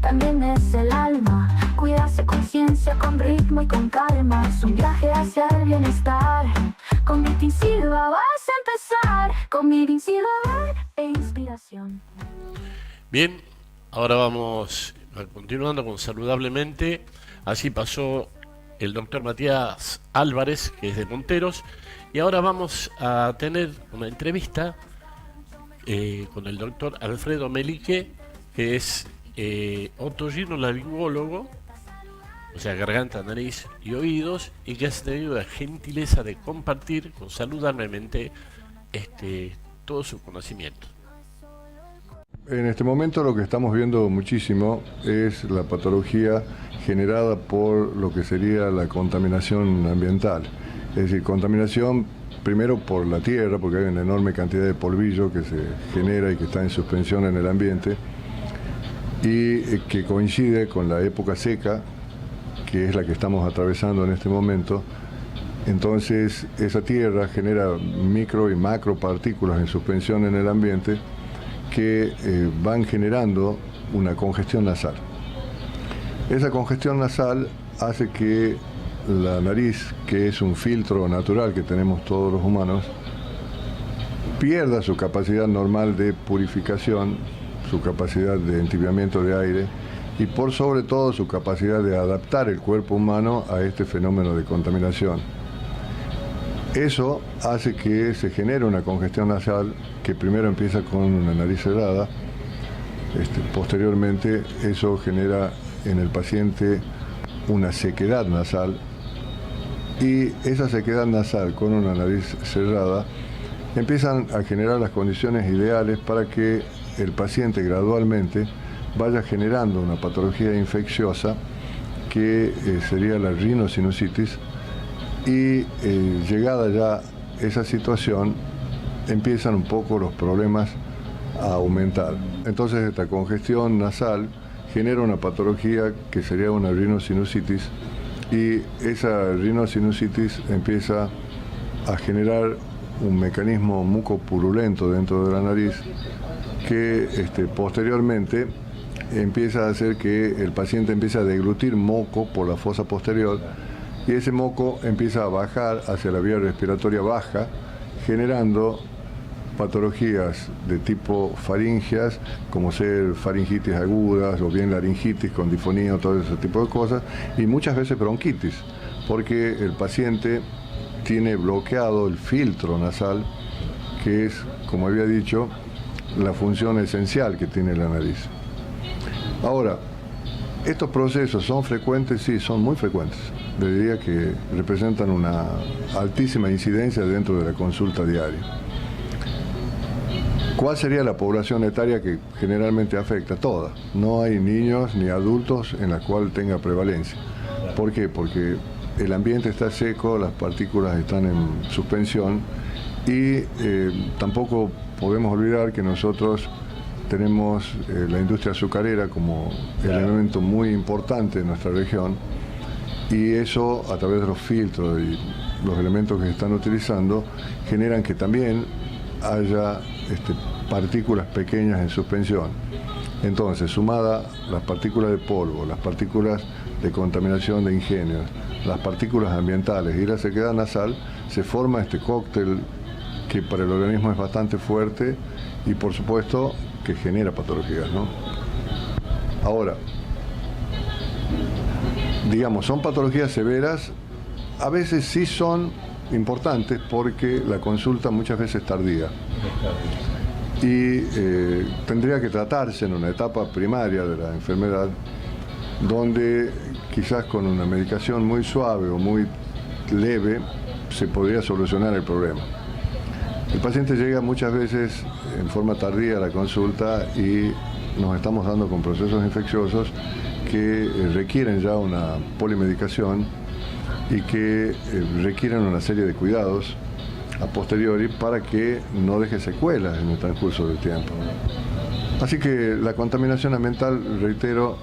también es el alma. Cuidarse con ciencia, con ritmo y con calma. Es un viaje hacia el bienestar. Con Vitinsilva vas a empezar. Con Vitinsilva e inspiración. Bien, ahora vamos continuando con Saludablemente. Así pasó el doctor Matías Álvarez, que es de Monteros. Y ahora vamos a tener una entrevista con el doctor Alfredo Melique, que es otorrinolaringólogo, o sea, garganta, nariz y oídos, y que has tenido la gentileza de compartir con Saludablemente todo su conocimiento. En este momento lo que estamos viendo muchísimo es la patología generada por lo que sería la contaminación ambiental. Es decir, contaminación primero por la tierra, porque hay una enorme cantidad de polvillo que se genera y que está en suspensión en el ambiente, y que coincide con la época seca, que es la que estamos atravesando en este momento. Entonces esa tierra genera micro y macro partículas en suspensión en el ambiente que van generando una congestión nasal. Esa congestión nasal hace que la nariz, que es un filtro natural que tenemos todos los humanos, pierda su capacidad normal de purificación, su capacidad de entibiamiento de aire y por sobre todo su capacidad de adaptar el cuerpo humano a este fenómeno de contaminación. Eso hace que se genere una congestión nasal que primero empieza con una nariz cerrada, posteriormente eso genera en el paciente una sequedad nasal, y esa sequedad nasal con una nariz cerrada empiezan a generar las condiciones ideales para que el paciente gradualmente vaya generando una patología infecciosa que sería la rinosinusitis, y llegada ya esa situación empiezan un poco los problemas a aumentar. Entonces esta congestión nasal genera una patología que sería una rinosinusitis, y esa rinosinusitis empieza a generar un mecanismo mucopurulento dentro de la nariz que posteriormente empieza a hacer que el paciente empiece a deglutir moco por la fosa posterior, y ese moco empieza a bajar hacia la vía respiratoria baja, generando patologías de tipo faringias, como ser faringitis agudas o bien laringitis con difonía, todo ese tipo de cosas, y muchas veces bronquitis, porque el paciente tiene bloqueado el filtro nasal, que es, como había dicho, la función esencial que tiene la nariz. Ahora, ¿estos procesos son frecuentes? Sí, son muy frecuentes. Le diría que representan una altísima incidencia dentro de la consulta diaria. ¿Cuál sería la población etaria que generalmente afecta? Toda. No hay niños ni adultos en la cual tenga prevalencia. ¿Por qué? Porque el ambiente está seco, las partículas están en suspensión, y tampoco podemos olvidar que nosotros tenemos la industria azucarera como elemento muy importante en nuestra región, y eso, a través de los filtros y los elementos que se están utilizando, generan que también haya partículas pequeñas en suspensión. Entonces, sumada las partículas de polvo, las partículas de contaminación de ingenios, las partículas ambientales y la sequedad nasal, se forma este cóctel que para el organismo es bastante fuerte y, por supuesto, que genera patologías, ¿no? Ahora, digamos, son patologías severas, a veces sí son importantes porque la consulta muchas veces es tardía, y tendría que tratarse en una etapa primaria de la enfermedad, donde quizás con una medicación muy suave o muy leve se podría solucionar el problema. El paciente llega muchas veces en forma tardía a la consulta y nos estamos dando con procesos infecciosos que requieren ya una polimedicación y que requieren una serie de cuidados a posteriori para que no deje secuelas en el transcurso del tiempo. Así que la contaminación ambiental, reitero,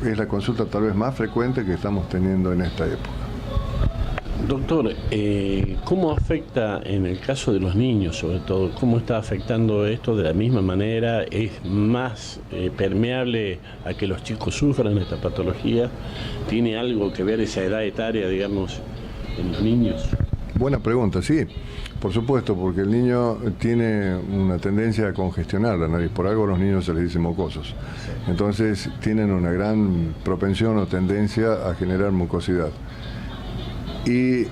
es la consulta tal vez más frecuente que estamos teniendo en esta época. Doctor, ¿cómo afecta en el caso de los niños, sobre todo? ¿Cómo está afectando esto de la misma manera? ¿Es más permeable a que los chicos sufran esta patología? ¿Tiene algo que ver esa edad etaria, digamos, en los niños? Buena pregunta, sí, por supuesto, porque el niño tiene una tendencia a congestionar la nariz, por algo a los niños se les dice mocosos. Entonces tienen una gran propensión o tendencia a generar mucosidad. Y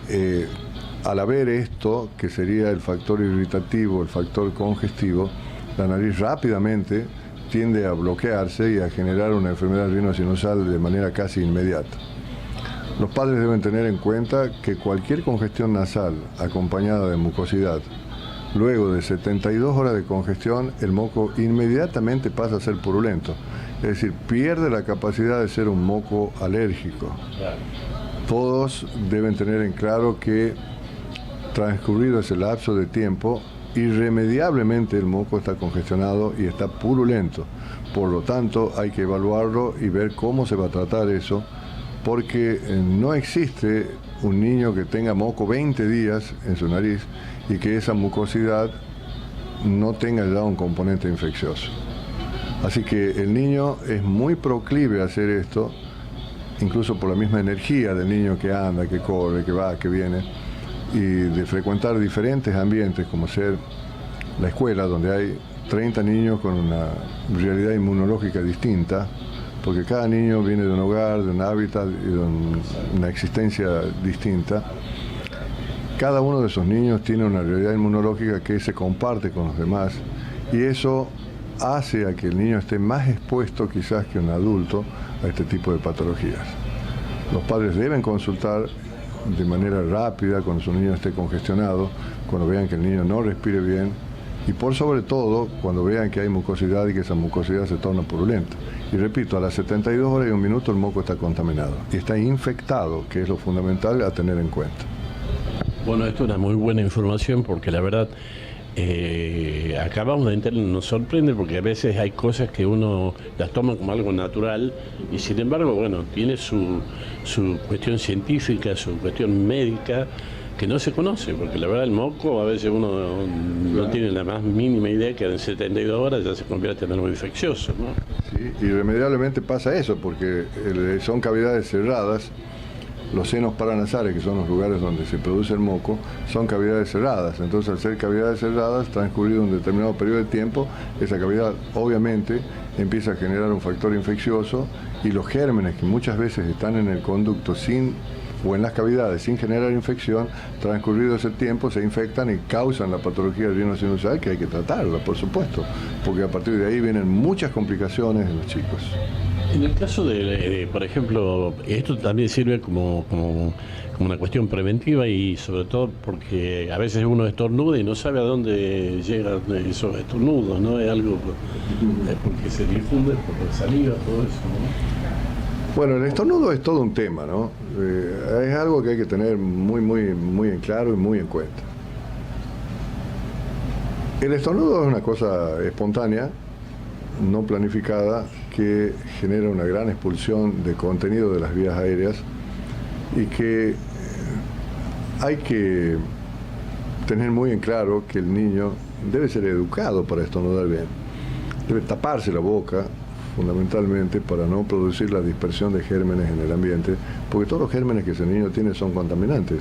al haber esto, que sería el factor irritativo, el factor congestivo, la nariz rápidamente tiende a bloquearse y a generar una enfermedad rinosinusal de manera casi inmediata. Los padres deben tener en cuenta que cualquier congestión nasal acompañada de mucosidad, luego de 72 horas de congestión, el moco inmediatamente pasa a ser purulento. Es decir, pierde la capacidad de ser un moco alérgico. Todos deben tener en claro que transcurrido ese lapso de tiempo, irremediablemente el moco está congestionado y está purulento. Por lo tanto, hay que evaluarlo y ver cómo se va a tratar eso, porque no existe un niño que tenga moco 20 días en su nariz y que esa mucosidad no tenga ya un componente infeccioso. Así que el niño es muy proclive a hacer esto, incluso por la misma energía del niño que anda, que corre, que va, que viene, y de frecuentar diferentes ambientes, como ser la escuela, donde hay 30 niños con una realidad inmunológica distinta, porque cada niño viene de un hogar, de un hábitat y de una existencia distinta. Cada uno de esos niños tiene una realidad inmunológica que se comparte con los demás, y eso hace a que el niño esté más expuesto quizás que un adulto a este tipo de patologías. Los padres deben consultar de manera rápida cuando su niño esté congestionado, cuando vean que el niño no respire bien y por sobre todo cuando vean que hay mucosidad y que esa mucosidad se torna purulenta. Y repito, a las 72 horas y 1 minuto el moco está contaminado y está infectado, que es lo fundamental a tener en cuenta. Bueno, esto es una muy buena información porque la verdad acabamos de entender, nos sorprende porque a veces hay cosas que uno las toma como algo natural y sin embargo, bueno, tiene su cuestión científica, su cuestión médica que no se conoce, porque la verdad el moco a veces uno no tiene la más mínima idea que en 72 horas ya se convierte en algo infeccioso, ¿no? Sí, irremediablemente pasa eso, porque son cavidades cerradas. Los senos paranasales, que son los lugares donde se produce el moco, son cavidades cerradas. Entonces, al ser cavidades cerradas, transcurrido un determinado periodo de tiempo, esa cavidad obviamente empieza a generar un factor infeccioso y los gérmenes que muchas veces están en el conducto o en las cavidades sin generar infección, transcurrido ese tiempo se infectan y causan la patología rinosinusal, que hay que tratarla, por supuesto, porque a partir de ahí vienen muchas complicaciones en los chicos. En el caso de, por ejemplo, esto también sirve como una cuestión preventiva y sobre todo porque a veces uno estornuda y no sabe a dónde llegan esos estornudos, ¿no? Es algo porque se difunde por la saliva, todo eso, ¿no? Bueno, el estornudo es todo un tema, ¿no? Es algo que hay que tener muy en claro y muy en cuenta. El estornudo es una cosa espontánea, no planificada, que genera una gran expulsión de contenido de las vías aéreas y que hay que tener muy en claro que el niño debe ser educado para estornudar bien. Debe taparse la boca, fundamentalmente, para no producir la dispersión de gérmenes en el ambiente, porque todos los gérmenes que ese niño tiene son contaminantes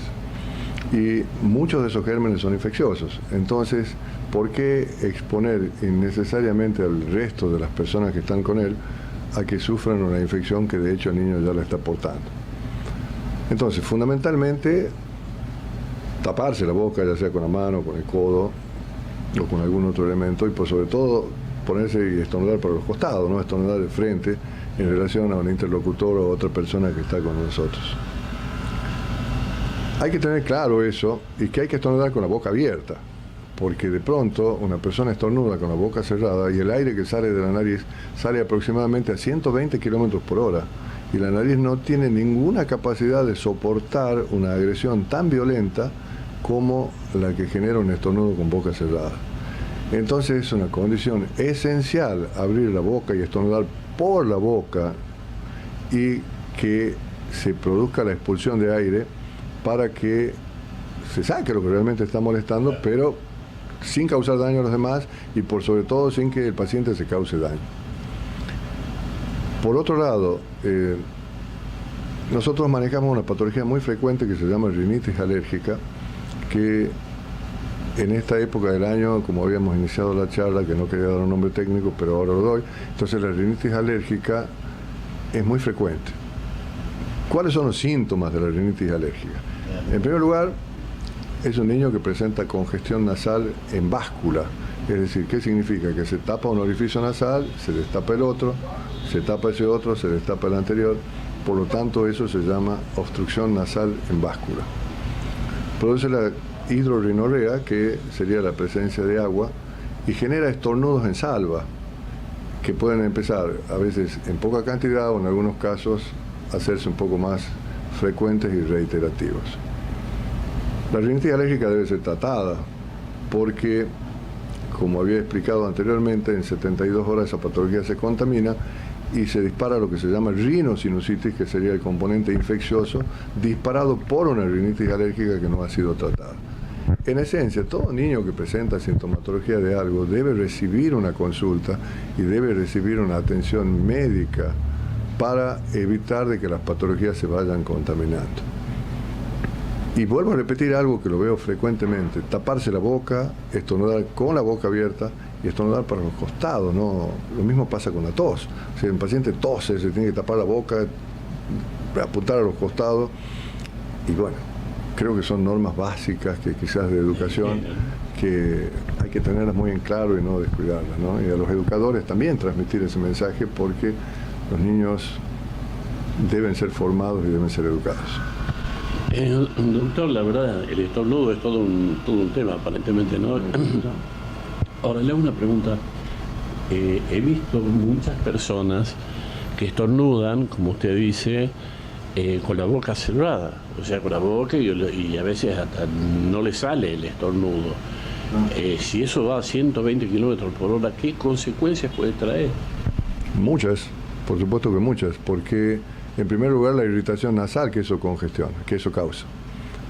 y muchos de esos gérmenes son infecciosos. Entonces, ¿por qué exponer innecesariamente al resto de las personas que están con él a que sufran una infección que de hecho el niño ya la está portando? Entonces, fundamentalmente, taparse la boca, ya sea con la mano, con el codo o con algún otro elemento, y por sobre todo ponerse y estornudar por los costados, no estornudar de frente en relación a un interlocutor o a otra persona que está con nosotros. Hay que tener claro eso y que hay que estornudar con la boca abierta, porque de pronto una persona estornuda con la boca cerrada y el aire que sale de la nariz sale aproximadamente a 120 kilómetros por hora y la nariz no tiene ninguna capacidad de soportar una agresión tan violenta como la que genera un estornudo con boca cerrada. Entonces es una condición esencial abrir la boca y estornudar por la boca y que se produzca la expulsión de aire para que se saque lo que realmente está molestando, pero sin causar daño a los demás y por sobre todo sin que el paciente se cause daño. Por otro lado, nosotros manejamos una patología muy frecuente que se llama rinitis alérgica, que en esta época del año, como habíamos iniciado la charla, que no quería dar un nombre técnico, pero ahora lo doy, entonces la rinitis alérgica es muy frecuente. ¿Cuáles son los síntomas de la rinitis alérgica? En primer lugar, es un niño que presenta congestión nasal en báscula, es decir, ¿qué significa? Que se tapa un orificio nasal, se destapa el otro, se tapa ese otro, se destapa el anterior, por lo tanto eso se llama obstrucción nasal en báscula. Produce la hidrorinorrea, que sería la presencia de agua, y genera estornudos en salva, que pueden empezar a veces en poca cantidad o en algunos casos hacerse un poco más frecuentes y reiterativos. La rinitis alérgica debe ser tratada porque, como había explicado anteriormente, en 72 horas esa patología se contamina y se dispara lo que se llama rinosinusitis, que sería el componente infeccioso disparado por una rinitis alérgica que no ha sido tratada. En esencia, todo niño que presenta sintomatología de algo debe recibir una consulta y debe recibir una atención médica para evitar de que las patologías se vayan contaminando. Y vuelvo a repetir algo que lo veo frecuentemente: taparse la boca, estornudar con la boca abierta y estornudar para los costados, ¿no? Lo mismo pasa con la tos. Si el paciente tose, se tiene que tapar la boca, apuntar a los costados. Y bueno, creo que son normas básicas que quizás de educación que hay que tenerlas muy en claro y no descuidarlas, ¿no? Y a los educadores también transmitir ese mensaje, porque los niños deben ser formados y deben ser educados. Doctor, la verdad, el estornudo es todo un tema, aparentemente, ¿no? Ahora, le hago una pregunta. He visto muchas personas que estornudan, como usted dice, con la boca cerrada, o sea, con la boca y a veces hasta no le sale el estornudo. Si eso va a 120 kilómetros por hora, ¿qué consecuencias puede traer? Muchas, por supuesto que muchas, porque en primer lugar la irritación nasal que eso congestiona, que eso causa.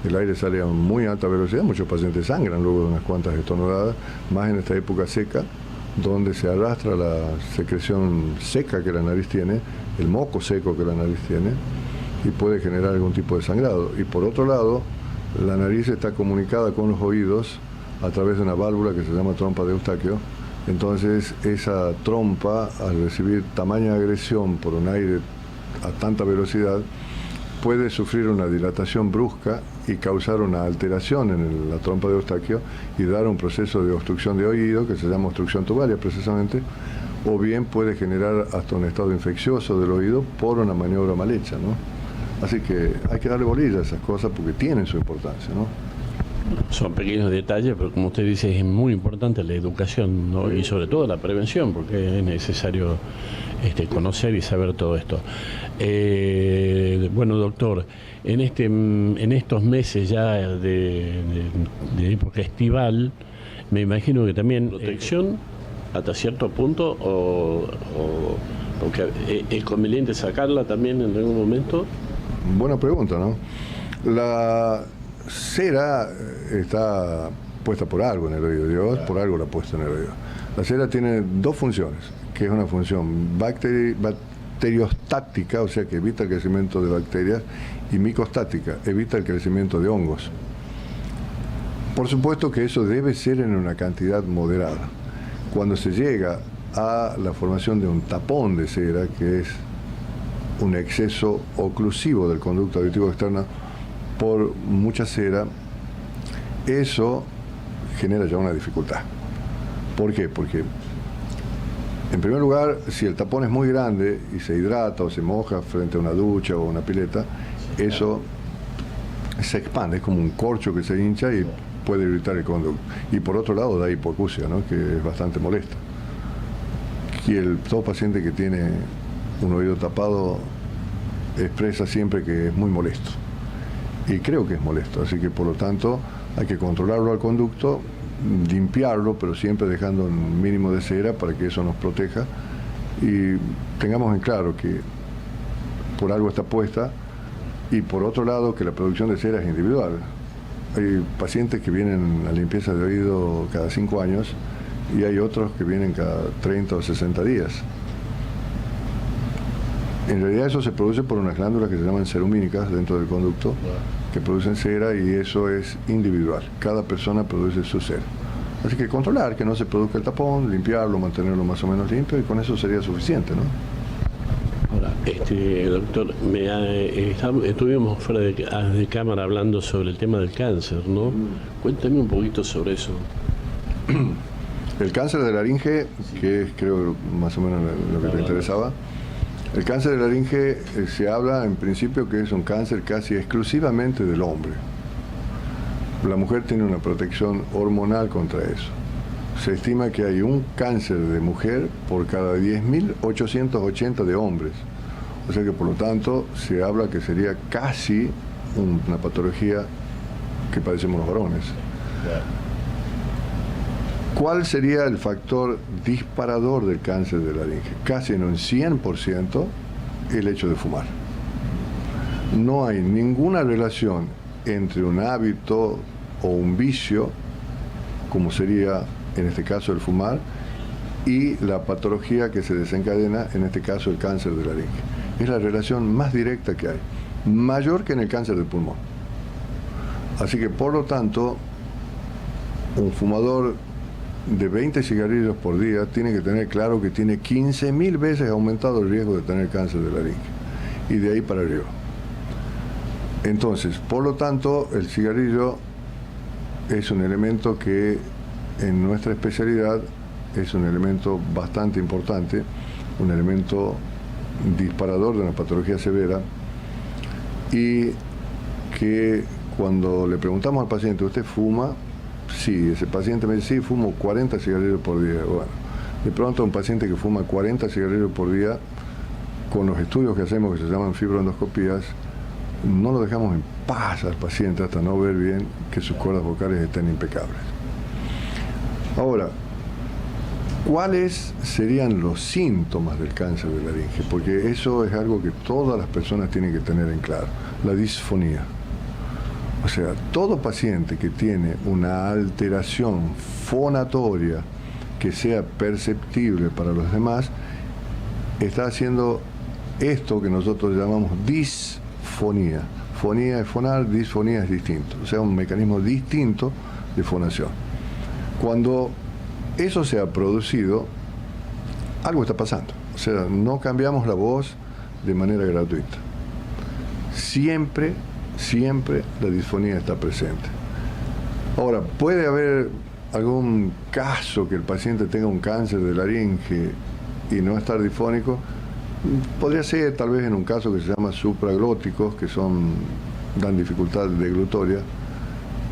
El aire sale a muy alta velocidad, muchos pacientes sangran luego de unas cuantas estornudadas, más en esta época seca, donde se arrastra la secreción seca que la nariz tiene, el moco seco que la nariz tiene, y puede generar algún tipo de sangrado. Y por otro lado, la nariz está comunicada con los oídos a través de una válvula que se llama trompa de Eustaquio. Entonces esa trompa, al recibir tamaña agresión por un aire a tanta velocidad, puede sufrir una dilatación brusca y causar una alteración en la trompa de Eustaquio y dar un proceso de obstrucción de oído que se llama obstrucción tubaria precisamente, o bien puede generar hasta un estado infeccioso del oído por una maniobra mal hecha, ¿no? Así que hay que darle bolilla a esas cosas porque tienen su importancia, ¿no? Son pequeños detalles, pero como usted dice, es muy importante la educación, ¿no? Y sobre todo la prevención, porque es necesario conocer y saber todo esto. Bueno, doctor, en estos meses ya de época estival, me imagino que también protección hasta cierto punto, porque es conveniente sacarla también en algún momento. Buena pregunta, ¿no? La cera está puesta por algo en el oído, Dios por algo la ha puesto en el oído. La cera tiene dos funciones, que es una función bacteriostática, o sea que evita el crecimiento de bacterias, y micostática, evita el crecimiento de hongos. Por supuesto que eso debe ser en una cantidad moderada. Cuando se llega a la formación de un tapón de cera, que es un exceso oclusivo del conducto auditivo externo por mucha cera, eso genera ya una dificultad. ¿Por qué? Porque, en primer lugar, si el tapón es muy grande y se hidrata o se moja frente a una ducha o una pileta, eso se expande, es como un corcho que se hincha y puede irritar el conducto. Y por otro lado da hipoacusia, ¿no? Que es bastante molesta. Y todo paciente que tiene un oído tapado expresa siempre que es muy molesto. Y creo que es molesto, así que por lo tanto hay que controlarlo al conducto, limpiarlo, pero siempre dejando un mínimo de cera para que eso nos proteja. Y tengamos en claro que por algo está puesta y por otro lado que la producción de cera es individual. Hay pacientes que vienen a limpieza de oído cada 5 años y hay otros que vienen cada 30 o 60 días. En realidad eso se produce por unas glándulas que se llaman cerumínicas dentro del conducto, que producen cera, y eso es individual. Cada persona produce su cera. Así que controlar que no se produzca el tapón, limpiarlo, mantenerlo más o menos limpio, y con eso sería suficiente, ¿no? Ahora, doctor, estuvimos fuera de cámara hablando sobre el tema del cáncer, ¿no? Cuéntame un poquito sobre eso. El cáncer de laringe, que es creo más o menos lo que te interesaba, el cáncer de laringe se habla en principio que es un cáncer casi exclusivamente del hombre. La mujer tiene una protección hormonal contra eso. Se estima que hay un cáncer de mujer por cada 10.880 de hombres. O sea que por lo tanto se habla que sería casi una patología que padecemos los varones. ¿Cuál sería el factor disparador del cáncer de laringe? Casi en un 100% el hecho de fumar. No hay ninguna relación entre un hábito o un vicio, como sería en este caso el fumar, y la patología que se desencadena, en este caso el cáncer de laringe. Es la relación más directa que hay, mayor que en el cáncer del pulmón. Así que por lo tanto, un fumador de 20 cigarrillos por día tiene que tener claro que tiene 15.000 veces aumentado el riesgo de tener cáncer de laringe, y de ahí para arriba. Entonces, por lo tanto, el cigarrillo es un elemento que en nuestra especialidad es un elemento bastante importante, un elemento disparador de una patología severa, y que cuando le preguntamos al paciente, ¿usted fuma? Sí, ese paciente me dice, sí, fumo 40 cigarrillos por día. Bueno, de pronto un paciente que fuma 40 cigarrillos por día, con los estudios que hacemos que se llaman fibroendoscopías, no lo dejamos en paz al paciente hasta no ver bien que sus cuerdas vocales estén impecables. Ahora, ¿cuáles serían los síntomas del cáncer de laringe? Porque eso es algo que todas las personas tienen que tener en claro, la disfonía. O sea, todo paciente que tiene una alteración fonatoria que sea perceptible para los demás, está haciendo esto que nosotros llamamos disfonía. Fonía es fonar, disfonía es distinto. O sea, un mecanismo distinto de fonación. Cuando eso se ha producido, algo está pasando. O sea, no cambiamos la voz de manera gratuita. Siempre la disfonía está presente. Ahora, puede haber algún caso que el paciente tenga un cáncer de laringe y no estar disfónico. Podría ser tal vez en un caso que se llama supraglóticos, que dan dificultad deglutoria,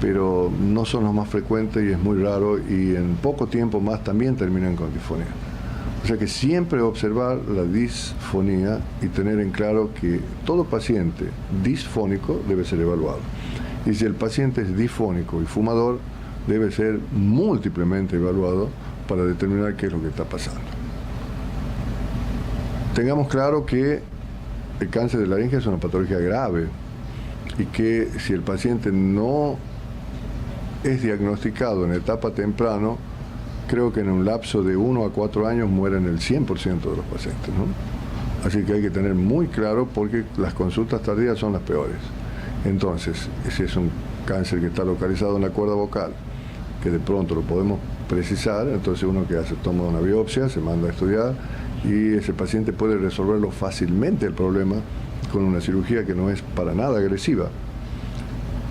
pero no son los más frecuentes y es muy raro, y en poco tiempo más también terminan con disfonía. O sea que siempre observar la disfonía y tener en claro que todo paciente disfónico debe ser evaluado. Y si el paciente es disfónico y fumador, debe ser múltiplemente evaluado para determinar qué es lo que está pasando. Tengamos claro que el cáncer de laringe es una patología grave y que si el paciente no es diagnosticado en etapa temprana, creo que en un lapso de 1 a 4 años mueren el 100% de los pacientes, ¿no? Así que hay que tener muy claro, porque las consultas tardías son las peores. Entonces, si es un cáncer que está localizado en la cuerda vocal, que de pronto lo podemos precisar, entonces uno que hace, toma una biopsia, se manda a estudiar, y ese paciente puede resolverlo fácilmente el problema con una cirugía que no es para nada agresiva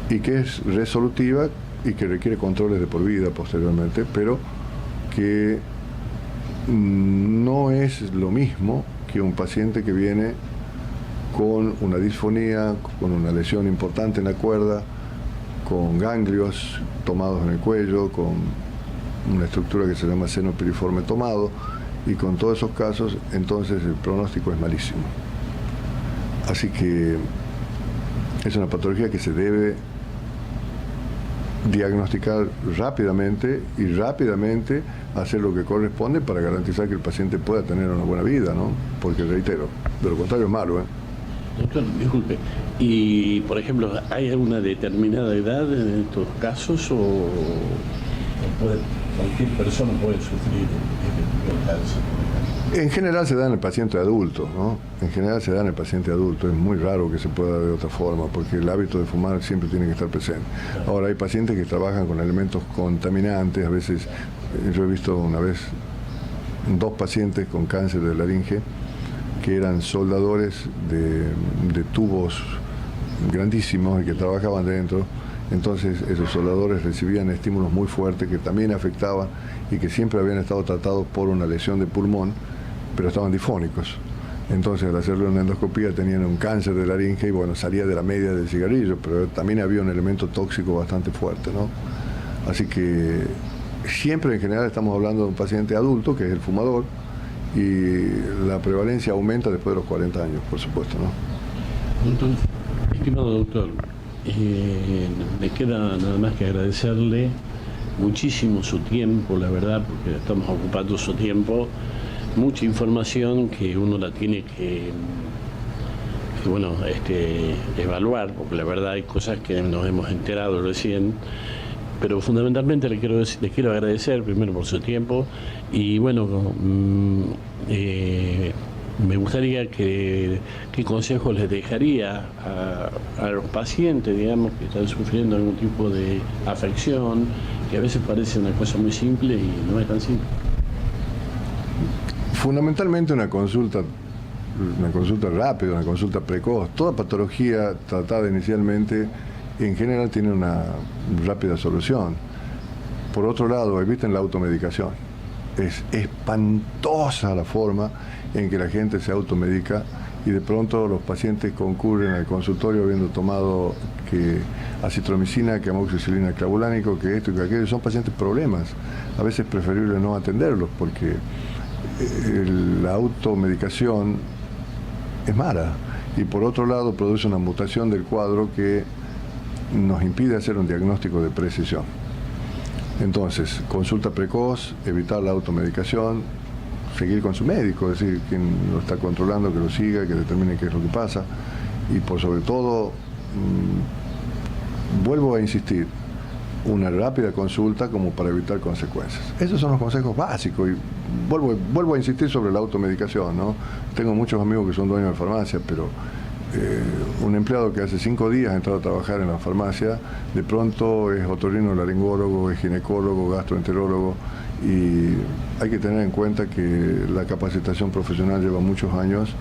y que es resolutiva y que requiere controles de por vida posteriormente, pero que no es lo mismo que un paciente que viene con una disfonía, con una lesión importante en la cuerda, con ganglios tomados en el cuello, con una estructura que se llama seno piriforme tomado, y con todos esos casos, entonces el pronóstico es malísimo. Así que es una patología que se debe diagnosticar rápidamente y rápidamente hacer lo que corresponde para garantizar que el paciente pueda tener una buena vida, ¿no? Porque reitero, de lo contrario es malo, ¿eh? Doctor, disculpe, y por ejemplo, ¿hay alguna determinada edad en estos casos o cualquier persona puede sufrir el cáncer? En general se da en el paciente adulto, ¿no? En general se da en el paciente adulto. Es muy raro que se pueda dar de otra forma, porque el hábito de fumar siempre tiene que estar presente. Ahora, hay pacientes que trabajan con elementos contaminantes. A veces, yo he visto una vez 2 pacientes con cáncer de laringe que eran soldadores de tubos grandísimos y que trabajaban dentro. Entonces esos soldadores recibían estímulos muy fuertes que también afectaban y que siempre habían estado tratados por una lesión de pulmón, pero estaban difónicos. Entonces al hacerle una endoscopía tenían un cáncer de laringe y bueno, salía de la media del cigarrillo, pero también había un elemento tóxico bastante fuerte, ¿no? Así que siempre en general estamos hablando de un paciente adulto, que es el fumador, y la prevalencia aumenta después de los 40 años, por supuesto, ¿no? Entonces, estimado doctor, me queda nada más que agradecerle muchísimo su tiempo, la verdad, porque estamos ocupando su tiempo, mucha información que uno la tiene que bueno, evaluar, porque la verdad hay cosas que nos hemos enterado recién, pero fundamentalmente le quiero agradecer primero por su tiempo y bueno, me gustaría qué consejos les dejaría a los pacientes, digamos, que están sufriendo algún tipo de afección, que a veces parece una cosa muy simple y no es tan simple. Fundamentalmente una consulta rápida, una consulta precoz. Toda patología tratada inicialmente en general tiene una rápida solución. Por otro lado, eviten la automedicación. Es espantosa la forma en que la gente se automedica y de pronto los pacientes concurren al consultorio habiendo tomado que acitromicina, que amoxicilina clavulánico, que esto y que aquello. Son pacientes problemas. A veces es preferible no atenderlos porque la automedicación es mala y por otro lado produce una mutación del cuadro que nos impide hacer un diagnóstico de precisión. Entonces, consulta precoz, evitar la automedicación, seguir con su médico, es decir, quien lo está controlando, que lo siga, que determine qué es lo que pasa y por sobre todo, vuelvo a insistir, una rápida consulta como para evitar consecuencias. Esos son los consejos básicos y vuelvo a insistir sobre la automedicación, ¿no? Tengo muchos amigos que son dueños de farmacia, pero un empleado que hace 5 días ha entrado a trabajar en la farmacia, de pronto es otorrinolaringólogo, es ginecólogo, gastroenterólogo y hay que tener en cuenta que la capacitación profesional lleva muchos años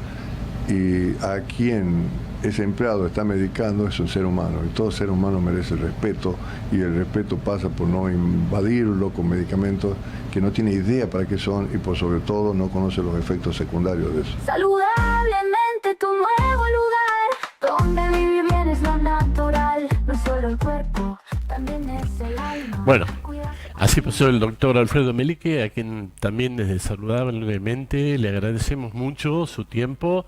y a quien ese empleado está medicando es un ser humano y todo ser humano merece respeto y el respeto pasa por no invadirlo con medicamentos que no tiene idea para qué son y por sobre todo no conoce los efectos secundarios de eso. Saludablemente tu nuevo lugar, donde vivir bien es lo natural, no solo el cuerpo, también es el alma. Bueno, así pasó el doctor Alfredo Melique, a quien también desde Saludablemente le agradecemos mucho su tiempo,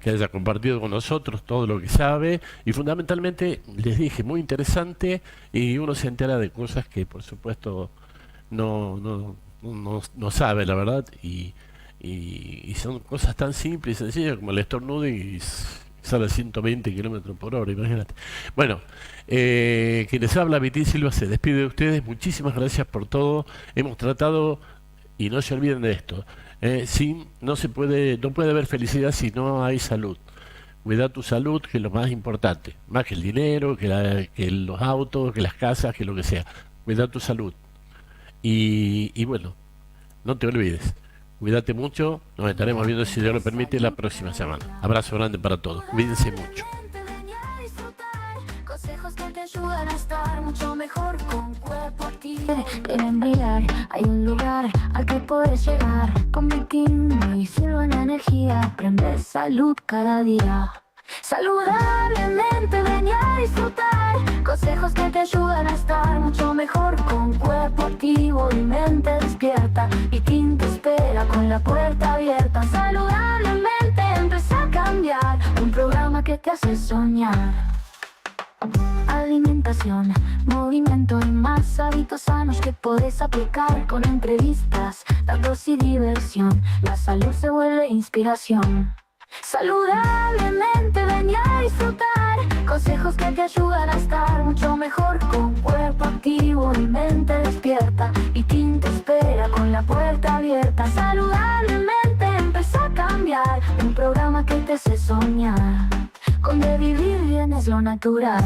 que haya compartido con nosotros todo lo que sabe y fundamentalmente, les dije, muy interesante y uno se entera de cosas que por supuesto no sabe, la verdad, y son cosas tan simples y sencillas como el estornudo y sale a 120 km/h, imagínate. Bueno, quienes habla, Vitín Silva, se despide de ustedes. Muchísimas gracias por todo. Hemos tratado, y no se olviden de esto, no puede haber felicidad si no hay salud. Cuida tu salud, que es lo más importante, más que el dinero, que los autos, que las casas, que lo que sea. Cuida tu salud. Y bueno, no te olvides. Cuídate mucho, nos estaremos viendo, si Dios lo permite, la próxima semana. Abrazo grande para todos, cuídense mucho. Consejos que te ayudan a estar mucho mejor con cuerpo activo. Quieren brillar, hay un lugar al que puedes llegar. Con Vitín y Silva en energía, aprende salud cada día. Saludablemente ven a disfrutar. Consejos que te ayudan a estar mucho mejor con cuerpo activo y mente despierta. Vitín te espera con la puerta abierta. Saludablemente empieza a cambiar, un programa que te hace soñar. Alimentación, movimiento y más hábitos sanos que puedes aplicar con entrevistas, datos y diversión. La salud se vuelve inspiración. Saludablemente ven a disfrutar consejos que te ayudan a estar mucho mejor, con cuerpo activo y mente despierta. Y Team te espera con la puerta abierta. Saludablemente empieza a cambiar, un programa que te hace soñar, donde vivir bien es lo natural.